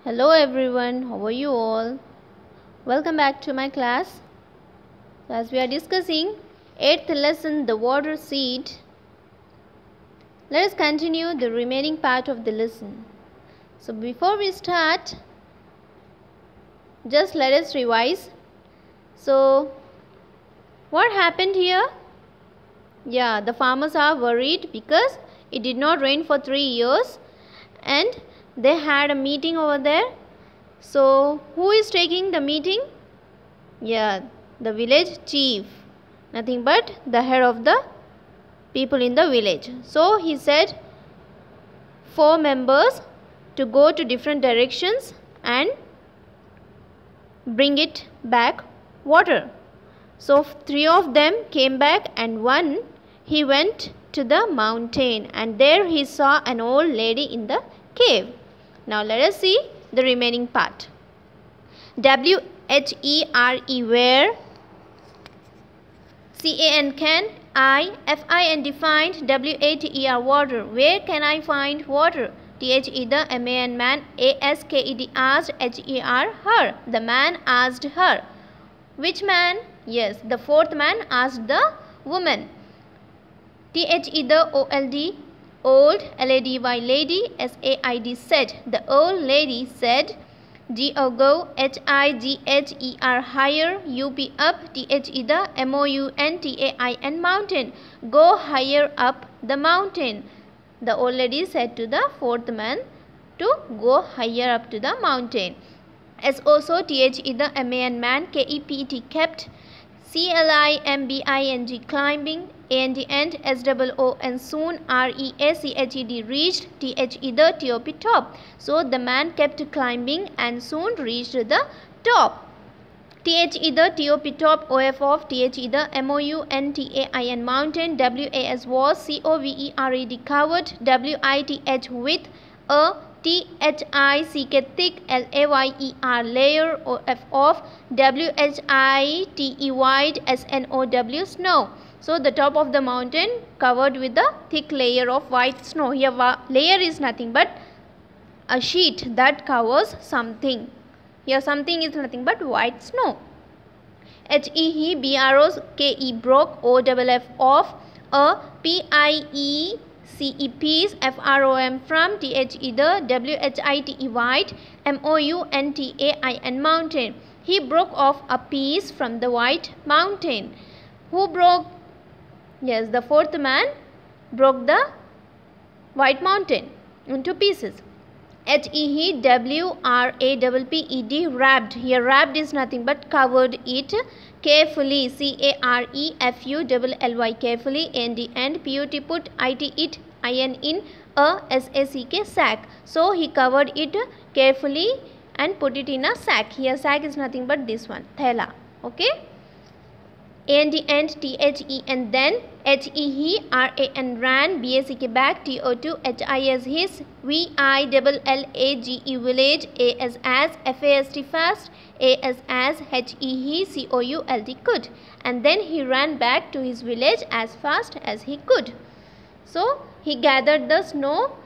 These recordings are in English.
Hello everyone, how are you all? Welcome back to my class. As we are discussing 8th lesson, the water seed, let us continue the remaining part of the lesson. So before we start, just let us revise. So what happened here? Yeah, the farmers are worried because it did not rain for 3 years and they had a meeting over there. So who is taking the meeting? Yeah, the village chief, nothing but the head of the people in the village. So he said 4 members to go to different directions and bring it back water. So 3 of them came back and one he went to the mountain and there he saw an old lady in the cave. Now let us see the remaining part. W-H-E-R-E where, C-A-N can, I-F-I-N defined, W-A-T-E-R water. Where can I find water? T-H-E the M-A-N man, A-S-K-E-D asked, H-E-R her. The man asked her. Which man? Yes, the 4th man asked the woman. T-H-E the O-L-D old, L-A-D-Y lady, S-A-I-D said. The old lady said, G-O-Go, H-I-G-H-E-R higher, U-P up, T-H-E the M-O-U-N-T-A-I-N mountain. Go higher up the mountain. The old lady said to the 4th man to go higher up to the mountain. As also T-H-E the M-A-N man, K-E-P-T kept, C-L-I-M-B-I-N-G climbing, A-N-D end, S-O-O-N soon, R-E-A-C-H-E-D reached, T-H-E the T-O-P top. So the man kept climbing and soon reached the top. T-H-E the T-O-P top, O-F of T-H-E the M-O-U-N-T-A-I-N mountain, W-A-S was, C-O-V-E-R-E-D covered, W-I-T-H with a T-H-I-C-K thick, L-A-Y-E-R layer, O-F of W-H-I-T-E wide, S-N-O-W snow. So the top of the mountain covered with a thick layer of white snow. Here layer is nothing but a sheet that covers something. Here something is nothing but white snow. H-E B-R-O-K-E broke, O-F-F of a P-I-E C-E piece, F-R-O-M from, T-H-E the W-H-I-T-E white, M-O-U-N-T-A-I-N mountain. He broke off a piece from the white mountain. Who broke? Yes, the 4th man broke the white mountain into pieces. H-E-W-R-A-P-P-E-D wrapped. Here wrapped is nothing but covered it carefully. C-A-R-E-F-U-L-L-Y carefully. A-N-D and P-U-T put I-T it I-N in a S-A-C-K sack. So he covered it carefully and put it in a sack. Here sack is nothing but this one, thela. Okay. A-N-D and T-H-E and then H-E-R-A-N ran, B-A-C-K back, T-O-2 H-I-S his, V-I-L-L-A-G-E village, A-S as, F-A-S-T fast, A-S as, H-E-He C-O-U-L-D could. And then he ran back to his village as fast as he could. So he gathered the snow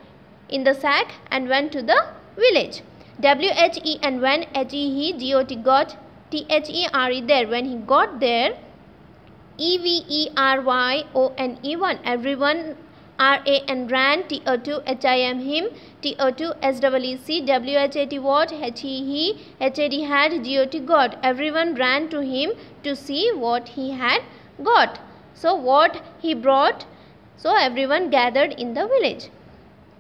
in the sack and went to the village. W-H-E and when H-E-He G-O-T got, T-H-E-R-E there. When he got there, E-V-E-R-Y-O-N-E-1. Everyone R-A-N ran, T-O-2 H-I-M him, T-O-2 S-E-E-C, W-H-A-T what, H-E-He, H-A-D had, G-O-T got. Everyone ran to him to see what he had got. So what he brought, so everyone gathered in the village.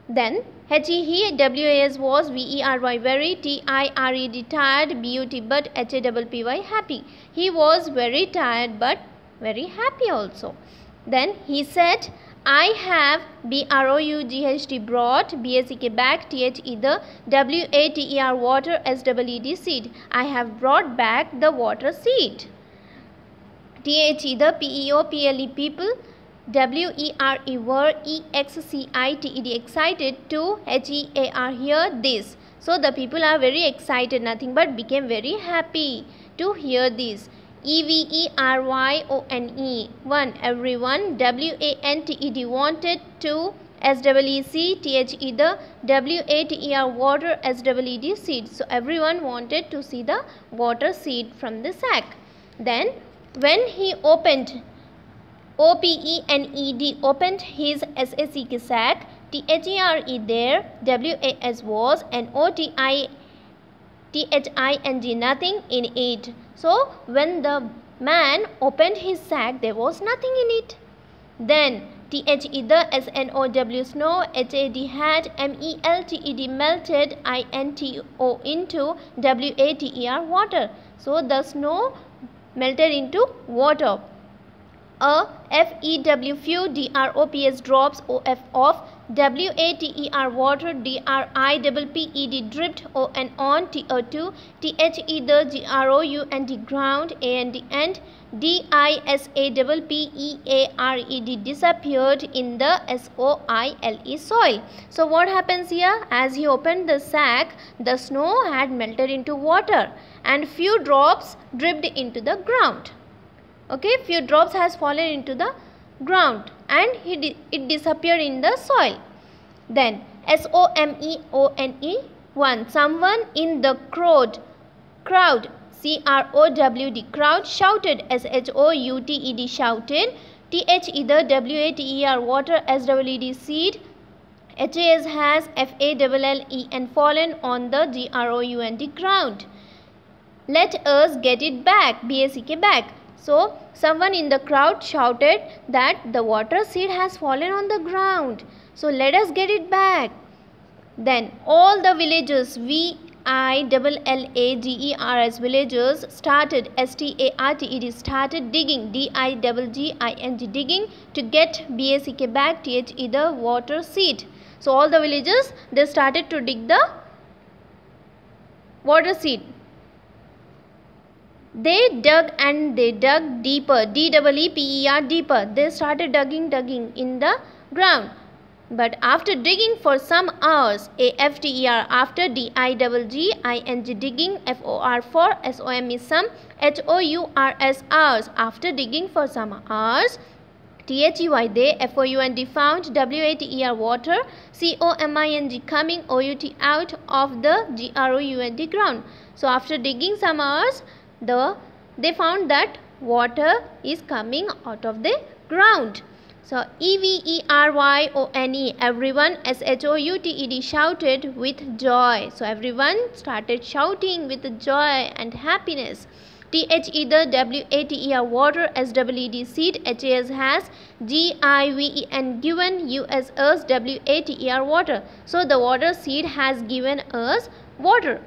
Then H-E-He, W-A-S was, V-E-R-Y very, T-I-R-E-D tired, B-U-T but, H-A-P-P-Y happy. He was very tired but very happy also. Then he said, I have B-R-O-U-G-H-T brought, B-A-C-K back, T-H-E the W-A-T-E-R water, S-E-E-D seed. I have brought back the water seed. T-H-E the P-E-O-P-L-E people, W-E-R-E were, E-X-C-I-T-E-D excited to, H-E-A-R hear this. So the people are very excited, nothing but became very happy to hear this. E-V-E-R-Y-O-N-E 1. Everyone, W-A-N-T-E-D wanted to SEEC, THE the WATER water, SEED seed. So everyone wanted to see the water seed from the sack. Then when he opened OPENED opened his SACK sack, THERE there, WAS was, and OTITHING nothing in it. So when the man opened his sack, there was nothing in it. Then THE the SNOW snow, HAD had, MELTED melted, INTO into, WATER water. So the snow melted into water. A FEW few, DROPS drops, OF of, WATER water, DRIPPED dripped, ON on, TO2, THE the GROU and the ground, AND and, DISAPPEARED disappeared in the SOILE soil. So what happens here? As he opened the sack, the snow had melted into water and few drops dripped into the ground. Okay, few drops has fallen into the ground and it disappeared in the soil. Then SOMEONE 1. Someone in the crowd CROWD crowd shouted, SHOUTED shouted, THE the WATER water, SEED seed, HAS has, FALLE and fallen on the GROU and the ground. Let us get it back, BACK back. So someone in the crowd shouted that the water seed has fallen on the ground. So let us get it back. Then all the villagers, VILLAGERS villagers started, STARTED started digging, DIGGING digging to get BACK back, THE the water seed. So all the villagers, they started to dig the water seed. They dug and they dug deeper, DEEPER deeper. They started digging in the ground. But after digging for some hours, AFTER after, DIGGING digging, FOR for, SOM is some, HOURS hours after digging for some hours, THEY they, FOUND found, WATER water, COMING coming, OUT out of the GROU and the ground. So after digging some hours, they found that water is coming out of the ground. So EVERYONE everyone, SHOUTED shouted with joy. So everyone started shouting with joy and happiness. THE the WATER water, SEED seed, HAS has, GIVEN given, USS WATER water. So the water seed has given us water.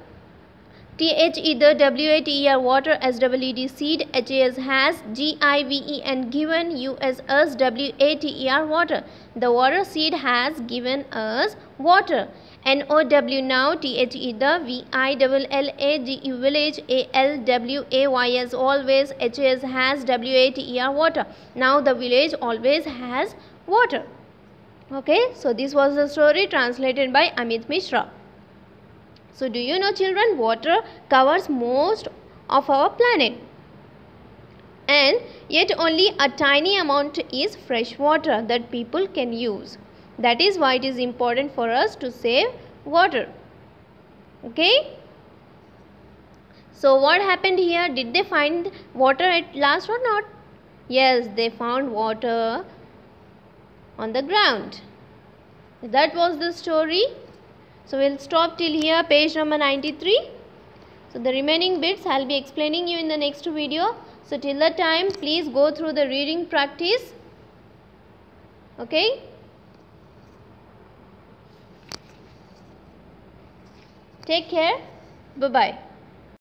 THE the WATER water, SEED seed, HAS has, GIVEN given, USS WATER water. The water seed has given us water. NOW now, THE the VILLAGE village, ALWAYS always, HAS has, WATER water. Now the village always has water. Okay, so this was the story translated by Amit Mishra. So do you know, children, water covers most of our planet, and yet only a tiny amount is fresh water that people can use. That is why it is important for us to save water. Okay. So what happened here? Did they find water at last or not? Yes, they found water on the ground. That was the story. So we'll stop till here, page number 93. So the remaining bits I'll be explaining you in the next video. So till that time, please go through the reading practice. Okay. Take care. Bye-bye.